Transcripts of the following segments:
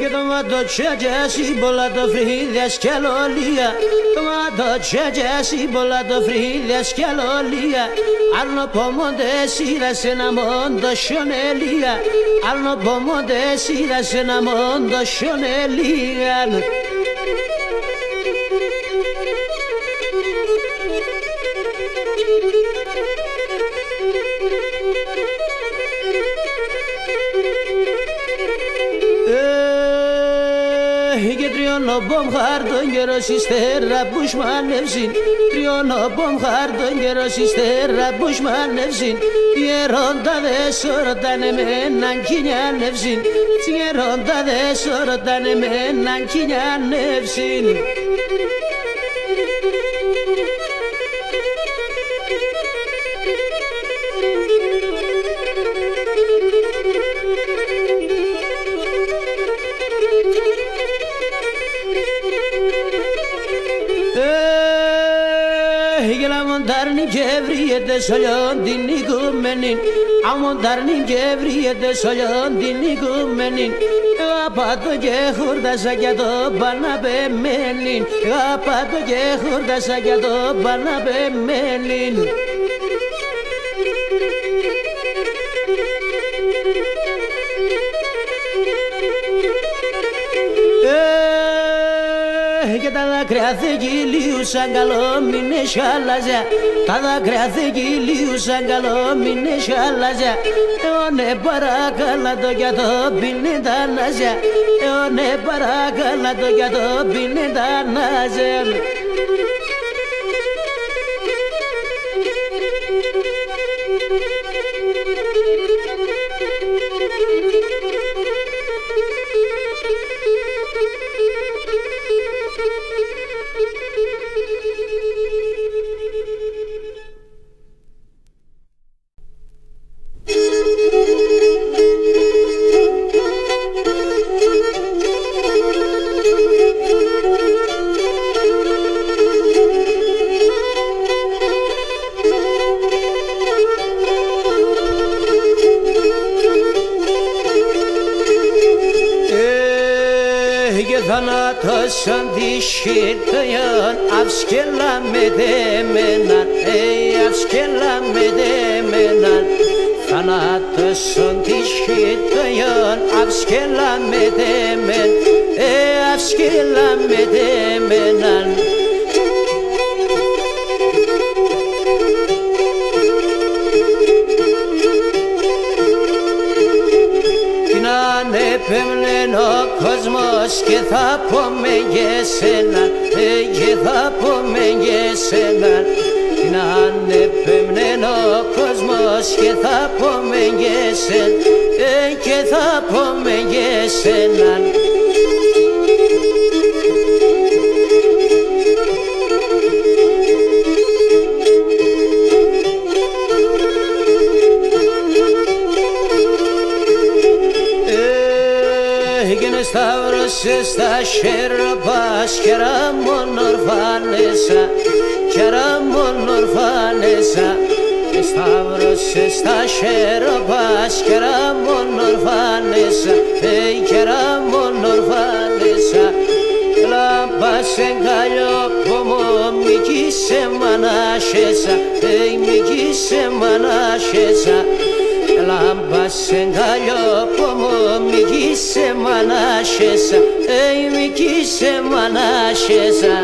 Και το ματωτσιά και σύμπολα το φρύδια σκελολία. Το ματωτσιά και σύμπολα το φρύδια σκελολία. Άλλο πόμοντε σίδα σε ένα μόντο σιονελία. Άλλο πόμοντε σίδα σε ένα μόντο σιονελία. Και τριώνοπομ χάρτον καιρός η στέρα που σμάνευσιν. Τριώνοπομ χάρτον καιρός η στέρα που σμάνευσιν. Γερόντα δε σωροτάνε με έναν κοινιάνευσιν. Γερόντα δε σωροτάνε με έναν κοινιάνευσιν. Και βρίσκεται σ' όλον την οικούμενη. Αμοντάρνη και βρίσκεται σ' όλον την οικούμενη. Απάτω και χορτάσα για το παναπεμένη. Απάτω και χορτάσα για το παναπεμένη. Και τα δάκρυα θεκυλίουσαν καλό μην εσχάλαζε. Τα δάκρυα θεκυλίουσαν καλό μην εσχάλαζε. Ναι παρακαλά το για το πίνε τα νάζε. Ναι παρακαλά το για το πίνε τα νάζε. Θανάτωσαν τη σχέτοιαν αυσκέλα με δεμέναν. Αυσκέλα με δεμέναν. Θανάτωσαν τη σχέτοιαν αυσκέλα με δεμέναν. Αυσκέλα με δεμέναν. Ανεπέμνεν ο κόσμος και θα πούμε για σένα. Και θα πούμε για σένα. Ανεπέμνεν ο κόσμος και θα πούμε για σένα. Και θα πούμε για σένα. Σταύρωσε στα χέρπας κι ραμόν ορφάνεσα. Κι ραμόν ορφάνεσα. Σταύρωσε στα χέρπας κι ραμόν ορφάνεσα. Κι ραμόν ορφάνεσα. Λάμπας εγκαλιό πόμο μικίσε μανάσεσα. Μικίσε μανάσεσα. Λάμπας εγκαλιό πόμο μικίσε μανάσεσα. Μικίσε μανάσεσα.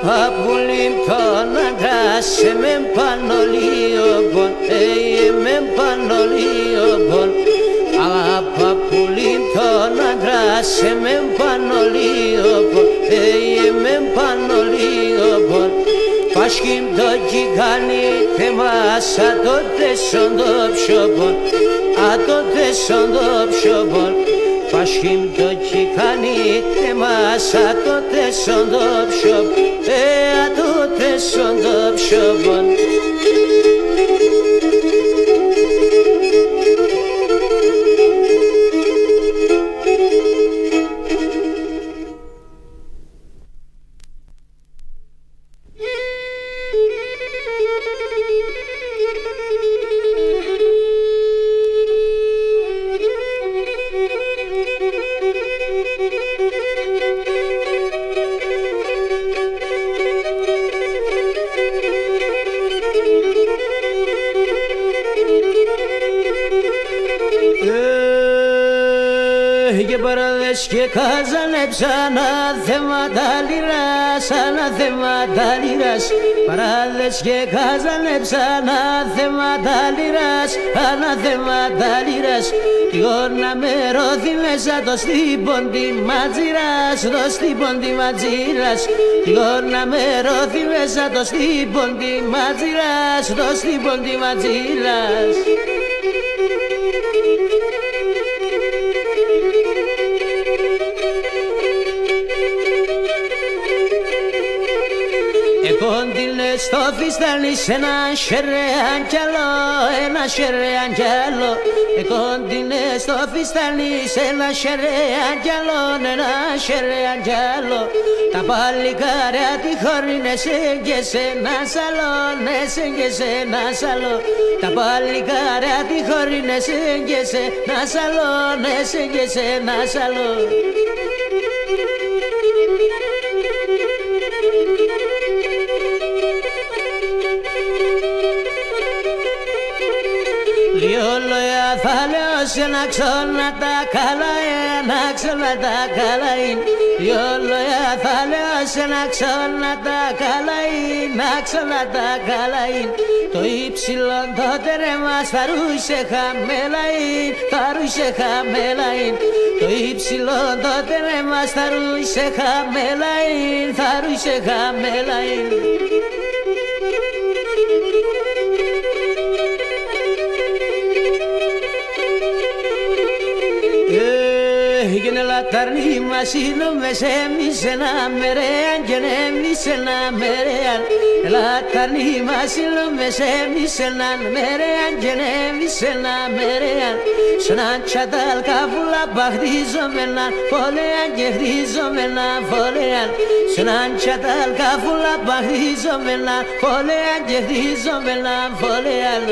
Παπουλίμ τον αγκάσε με πανολίωμπον. Με πανολίωμπον. Παπουλίμ τον αγκάσε με πανολίωμπον. Με πανολίωμπον. Πάσχυμ το κικάνι θεμάσα τότε σον το ψιόμπον. Τότε σον το ψιόμπον. Πάσχυμ το κικάνι θεμάσα τότε σον το ψιόμπον. Τότε σον το ψιόμπον. παράδες και καζανέψαν αθέματα λυράς, αναθέματα λυράς. Παράδες και καζανέψαν αθέματα λυράς, αναθέματα λυράς. Τυχόν να με ρώθει μέσα το στύπον τη ματζήρας, το στύπον τη ματζήρας. Τυχόν να με ρώθει μέσα το στύπον τη ματζήρας, το στύπον τη ματζήρας. Κόντιλε στο φιστάνι σε ένα σερεάν κι άλλο, ένα σερεάν κι άλλο. Κόντιλε στο φιστάνι σε ένα σερεάν κι άλλο, ένα σερεάν κι άλλο. Τα παλικάρια τη χωρίνε σε και σε ένα σαλόν, σε και σε ένα σαλόν. Τα παλικάρια τη χωρίνε σε και σε ένα σαλόν, σε και σε ένα σαλόν. Λιόλοια θα λέω σε να ξώνα τα καλαί, να ξώνα τα καλαί. Λιόλοια θα λέω σε να ξώνα τα καλαί, να ξώνα τα καλαί. Το ύψιλον τότε ρε μας θα ρούσε χαμέλαί, θα ρούσε χαμέλαί. Το ύψιλον τότε ρε μας θα ρούσε χαμέλαί, θα ρούσε χαμέλαί. Έγινε λαταρνή μας ήλωμες εμείς ένα μερέαν και εμείς ένα μερέαν. Λαταρνή μας ήλωμες εμείς ένα μερέαν και εμείς ένα μερέαν. Σ' έναν τσατάλ καβούλα παχτίζομεναν φολέαν και χτίζομεναν φολέαν. Σ' έναν τσατάλ καβούλα παχτίζομεναν φολέαν και χτίζομεναν φολέαν.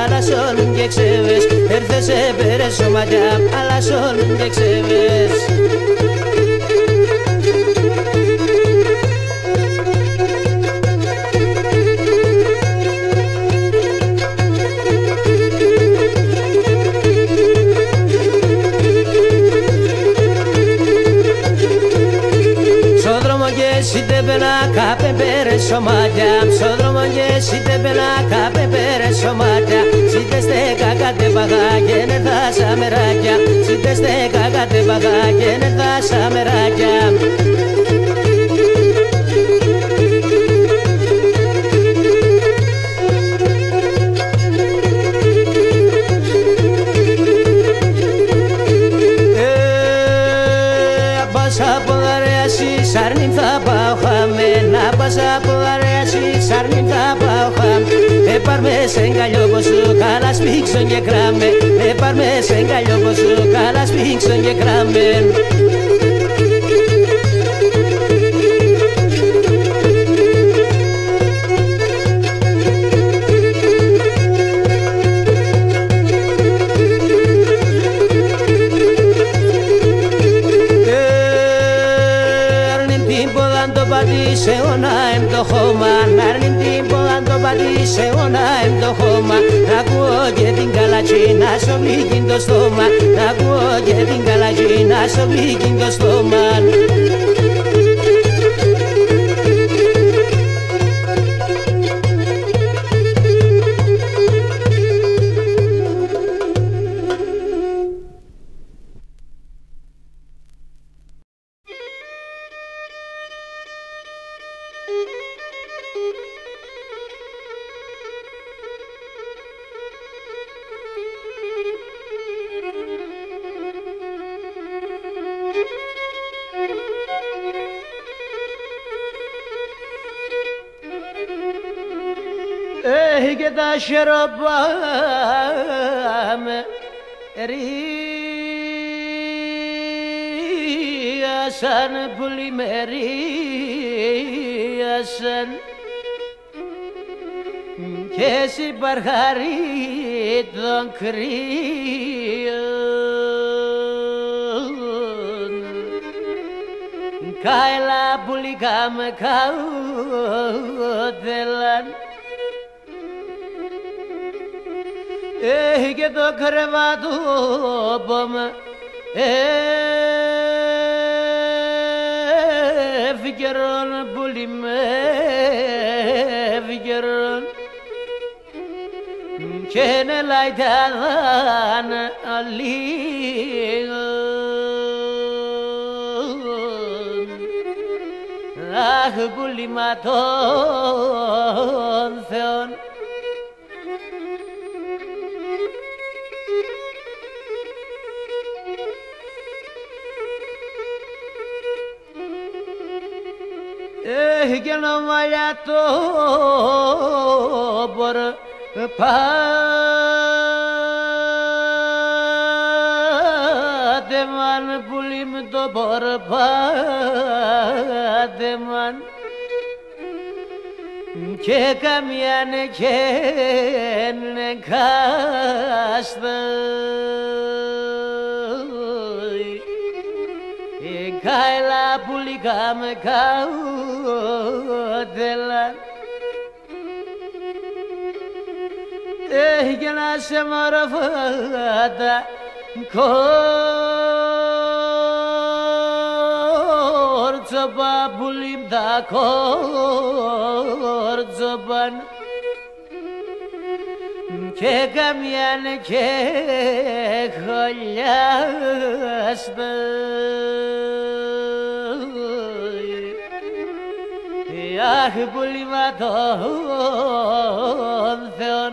Αλλασόλουν και ξεβες, έρθες έπαιρες σωματιά, αλλασόλουν και ξεβες. Στο δρόμο και εσύ τέπαινα κάπε πέρες σωμάτια, στο δρόμο και εσύ τέπαινα κάπε πέρες σωμάτια. Σίτεστε κακάτε παγά και νερθά σα μεράκια, σίτεστε κακάτε παγά και νερθά σα μεράκια. Σαρνήν θα πάω χαμένα, πάσα που αρέσει, σαρνήν θα πάω χαμένα. Έπαρμε σε εγκαλιό πως σου, καλά σπίξον και κράμε. Έπαρμε σε εγκαλιό πως σου, καλά σπίξον και κράμε. Σε ώνα εμ το χώμα, να αρνήν την πόδαν το πατή, σε ώνα εμ το χώμα. Να ακούω και την καλατσί, να σωβλίκιν το στόμα, να ακούω και την καλατσί, να σωβλίκιν το στόμα. και τα χεροπάμε ρίασαν πουλί με ρίασαν και συμπαρχαρί των κρύων κάελα πουλικά με καούτελαν και το κρεβατόπωμα ευκαιρών πουλί με ευκαιρών και νελαϊτάδαν αλλήγων αχ πουλήμα των Θεών. Και νομαλιά το μπορώ πάτε μαν πουλί με το μπορώ πάτε μαν και καμιά νεκένε κάστοι κάελα πουλικά με καούτελαν και να σε μορφάτα κόρτσοπα πουλί τα κόρτσοπαν και καμιά και χολιάστοι αχ πουλήμα των Θεών.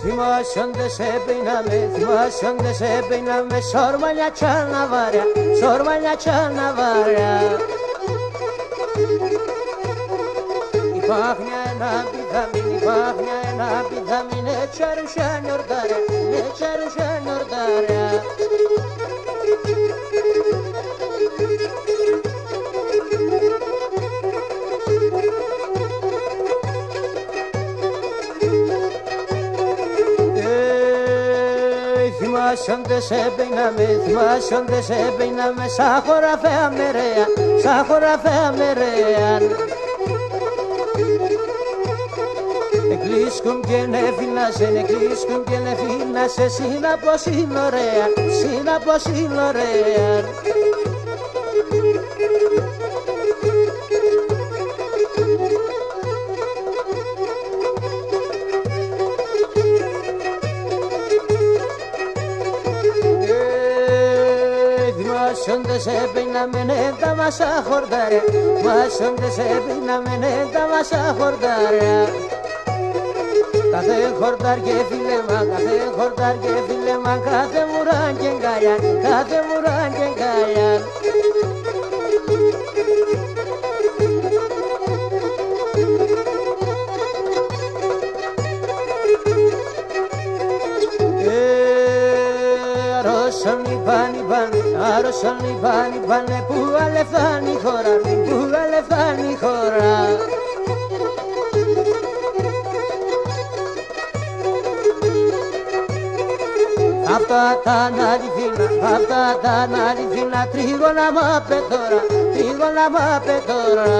Θυμάσονται σε πίναμε, θυμάσονται σε πίναμε, σορμαλιά τσαναβάρια, σορμαλιά τσαναβάρια. Υπάρχει ένα πιδάμιν, υπάρχει ένα πιδάμιν, ετσαρουσιά νιορτάρια, ετσαρουσιά νιορτάρια. Θυμάσονται σε πίναμε, θυμάσονται σε πίναμε, σαν χωραφέα μερέα, σαν χωραφέα μερέα. Εκλίσκουν και νεφυλάσεν, εκλίσκουν και νεφυλάσεν, σύνα πως είναι ωραία, σύνα πως είναι ωραία. Μάσονται σε πίναμε τα μασά χορτάρια, μάσονται σε πίναμε τα μασά χορτάρια. Κάθε χορτάρ και φιλέμα, κάθε χορτάρ και φιλέμα, κάθε μουράν και γκαλιάν, κάθε μουράν και γκαλιάν. Άρρωσαν λιπάνε, που αλεφθάνει η χώρα, που αλεφθάνει η χώρα. Αυτά τα αναλυθήνα, τρίγωνα μ' απ' τώρα, τρίγωνα μ' απ' τώρα.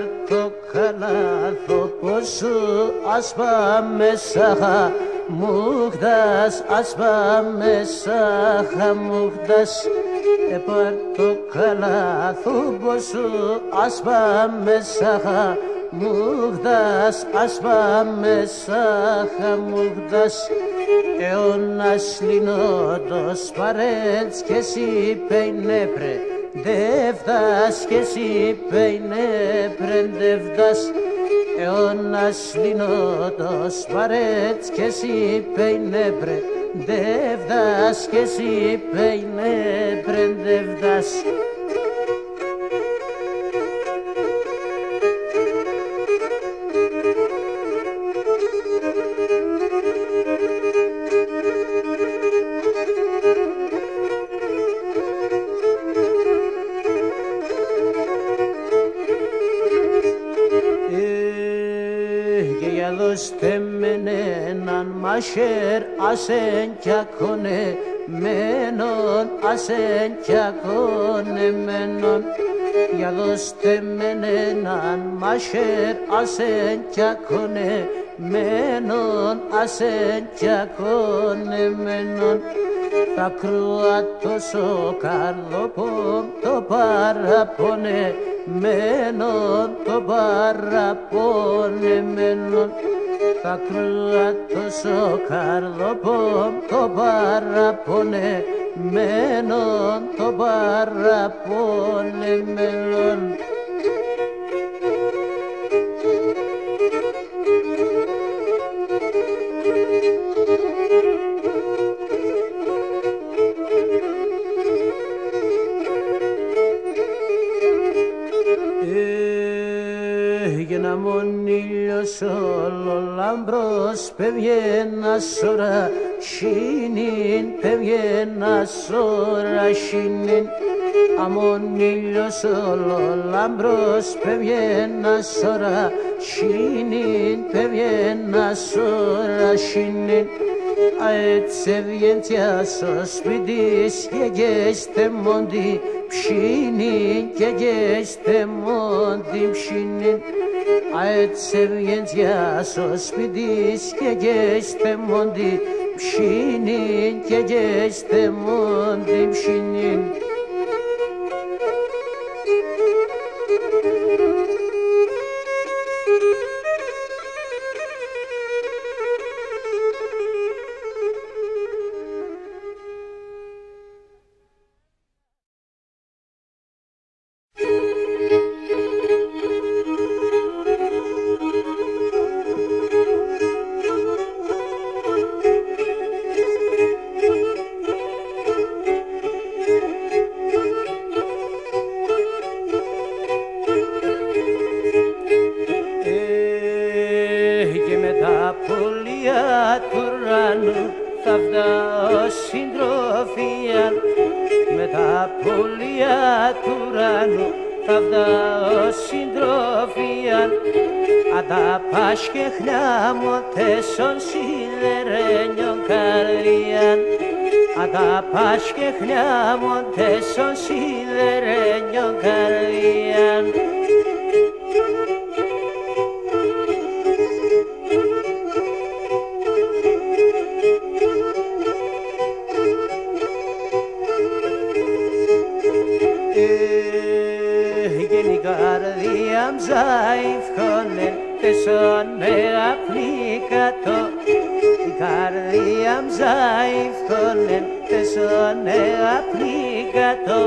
πορτοκαλάδοπος ας πάμε σάχα μουχτάς, ας πάμε σάχα μουχτάς. Πορτοκαλάδοπος ας πάμε σάχα μουχτάς, ας πάμε σάχα μουχτάς. Εώνας λινότος παρέτς και εσύ πέινε Δεύδας και εσύ πέινε πρεντεύδας. Εώνας λινότος παρέτς και εσύ πέινε πρεντεύδας και εσύ πέινε πρεντεύδας. Δώστε μεν έναν μασέρ ασεν κι ακόνε μένον, ασεν κι ακόνε μένον. Για δώστε μεν έναν μασέρ ασεν κι ακόνε μένον, ασεν κι ακόνε μένον. Θα κρούα τόσο καρδοπόμ το παραπονέ μένον, το παραπονέ μένον. Θα κρούα τόσο καρδοπόμ το παραπονέ μένον, το παραπονέ μένον. Έγινα μον ήλιος όλο λαμπρός, πέβγαινα σωρά σύνην, πέβγαινα σωρά σύνην. Αμον ήλιος όλο λαμπρός, πέβγαινα σωρά σύνην, πέβγαινα σωρά σύνην. Έτσι έβγαινε στο σπίτι και γέστε μόντι ψήνιν και γέστε μόντι ψήνιν. Έτσι έβγαινε στο σπίτι και γέστε μόντι ψήνιν και γέστε μόντι ψήνιν. Θα φτάω συντροφία με τα πουλιά του ουρανού, θα φτάω συντροφία. Αν τα πας και χλιάμω τέσσον σιδερένιον καρδιάν, αν τα πας και χλιάμω τέσσον σιδερένιον καρδιάν. Καρδία μζάιφχονε τεσόν με απλίκατο. Η καρδία μζάιφχονε τεσόν με απλίκατο.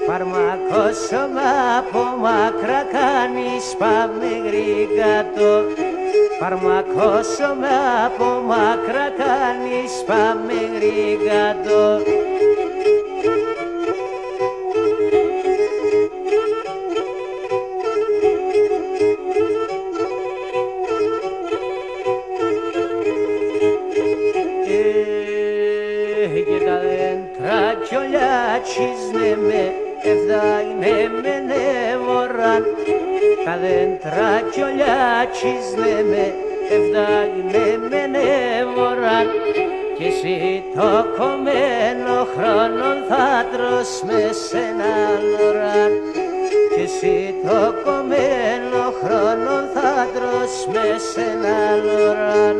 Φαρμακόσωμα από μακρά κάνεις πάμε γρήγατο. Φαρμακόσωμα από μακρά κάνεις πάμε γρήγατο. Κιολιάτσισνε με ευδάγνε με νεворάν. Τα δέντρα κιολιάτσισνε με ευδάγνε με νεворάν. Κι εσύ το κομμένο χρόνον θα τρως με σ' έναν ωράν. Κι εσύ το κομμένο πως με σένα λωράν.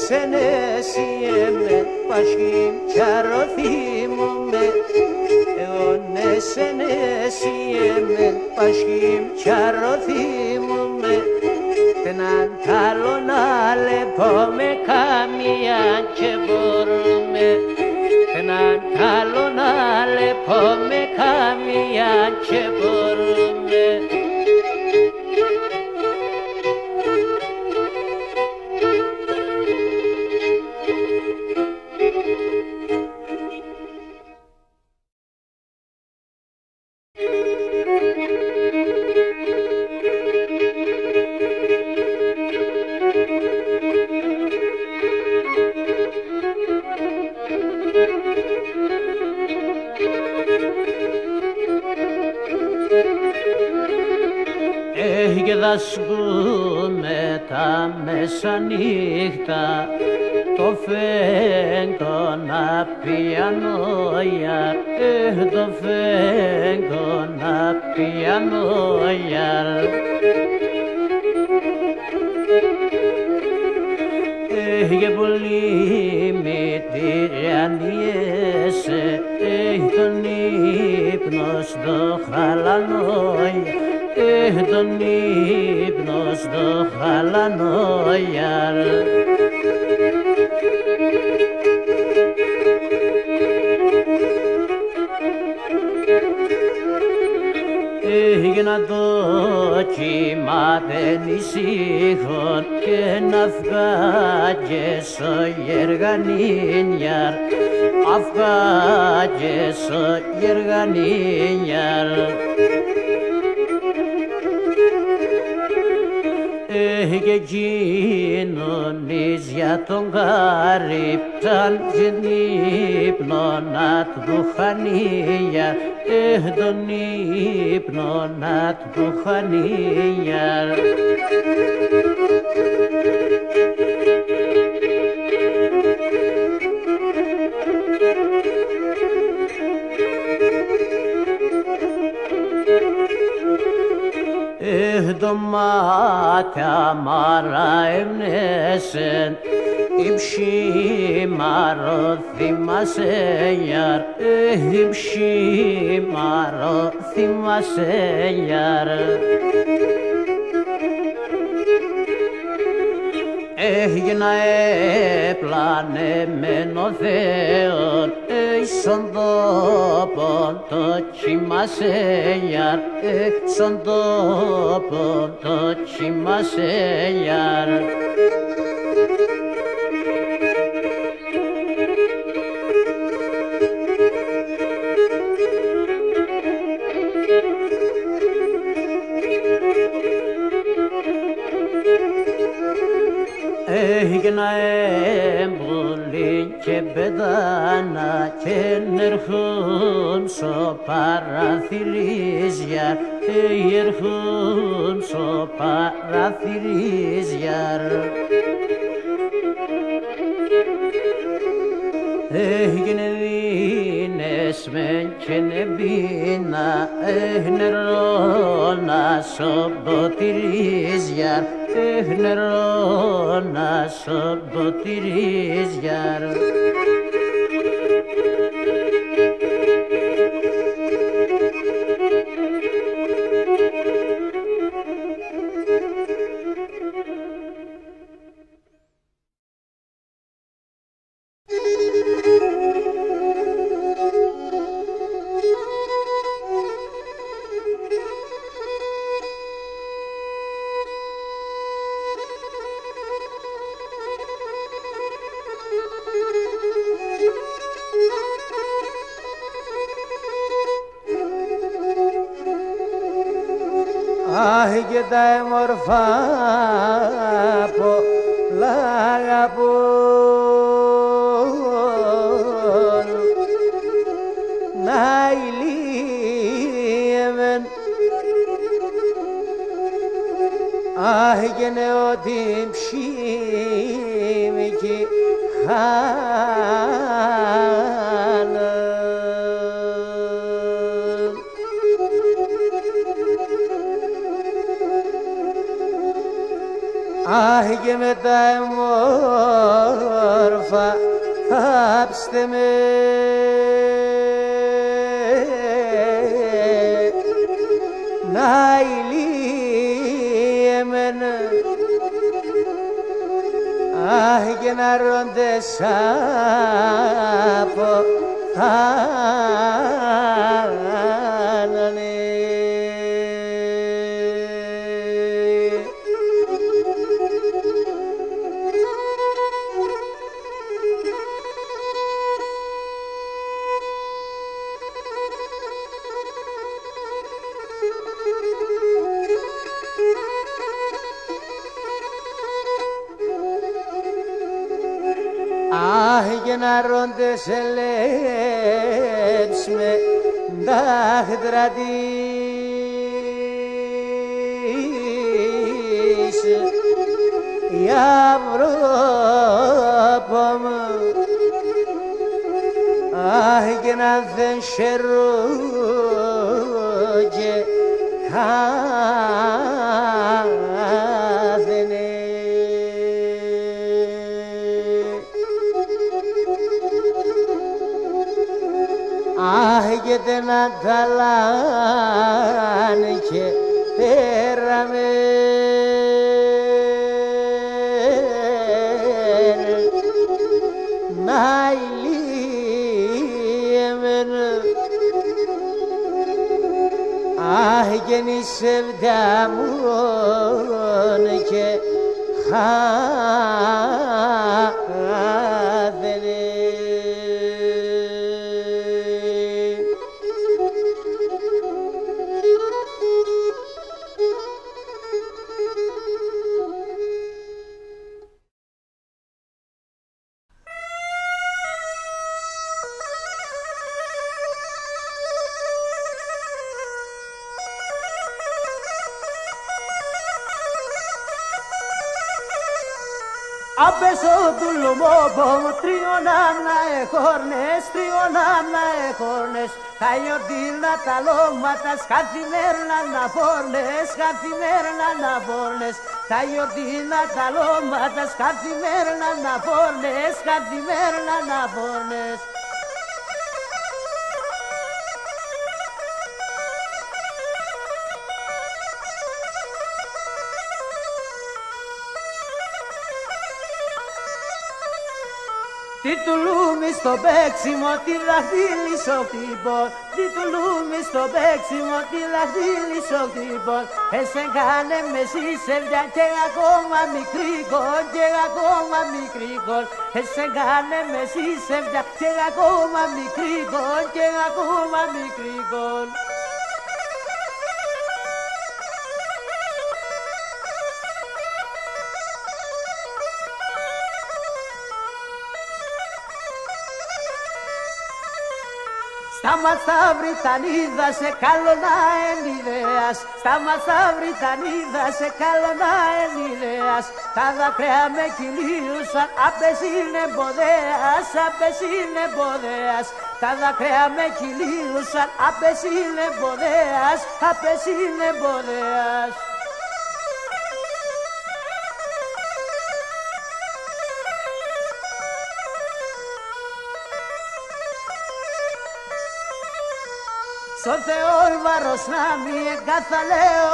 Senesieme paşim çarofimume Eone senesieme paşim çarofimume Tenan talonale pome kamiyan çeborume Tenan talonale pome kamiyan çeborume Και θα σπούμε τα μεσανύχτα το φέγγο να πιανόια το φέγγο να πιανόια και πολύ μητηριανιέσαι τον ύπνο στο χαλανόια τον ύπνο στο χαλανόια να το κύμα δεν ησύχων και να βγάγες ο γεργανίνιαρ αυγάγες ο γεργανίνιαρ και κοινωνείς για τον γάριπταν και ύπνο να του χανίγια τον ύπνο να του χανίγια το μάτια μάρα ευνέσεν υψήμαρο θυμάσαι γιαρ υψήμαρο θυμάσαι γιαρ έγινα επλανεμένο Θεόν στον τόπο το κοιμάσαι γιαρ στον τόπο το κοιμάσαι γιαρ έγινα έμπολη και πεδάνα και νερχούν στο παραθυρίζια ερχούν στο παραθυρίζια έγινε δίνες μεν και νεμπίνα νερό να σομποτηρίζια νερό να σομποτηρίζια και τα έμορφα πολλά αγαπούν να ηλίεμεν Άγαινε ότι ψήμικη χάνα Άγε με τα εμόρφα θάψτε με να ηλίεμεν Άγε να ρόντες από θάνανε Άγε να ρόντες ελέψ με δάχτρα της η αυρόπομ Άγε να δεν σερούγε χάθενε Άγεται να ταλάνε και πέραμε να ηλίεμεν Άγενησε βδαμόν και χάθενε Abeso dulmo bom trionana e cornes Tayo dilna talomatas καθημερινά να πόρνες Tayo dilna talomatas καθημερινά να πόρνες Τι του λούμι στο παίξιμο, τη δαχτύλισο χτύπων. Τι του λούμι στο παίξιμο, τη δαχτύλισο χτύπων. Εσεν κάνε με συσσεβιά και ακόμα μικρή κον. Εσεν κάνε με συσσεβιά και ακόμα μικρή κον. Στα Βρυτανίδα σε καλονά ενιδέας Στα Βρυτανίδα σε καλονά ενιδέας Τα δάκρυα με κυλίουσαν απεσύνε εμποδέας Τα δάκρυα με κυλίουσαν απεσύνε εμποδέας Στο Θεό βάρος να μη εγκαθαλέω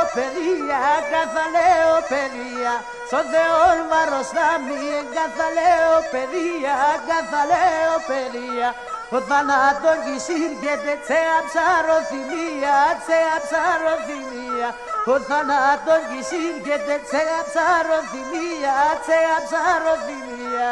παιδεία Στο Θεό βάρος να μη εγκαθαλέω παιδεία Ο θανάτων κυσύργεται αψαροθυμία Ο θανάτων κυσύργεται αψαροθυμία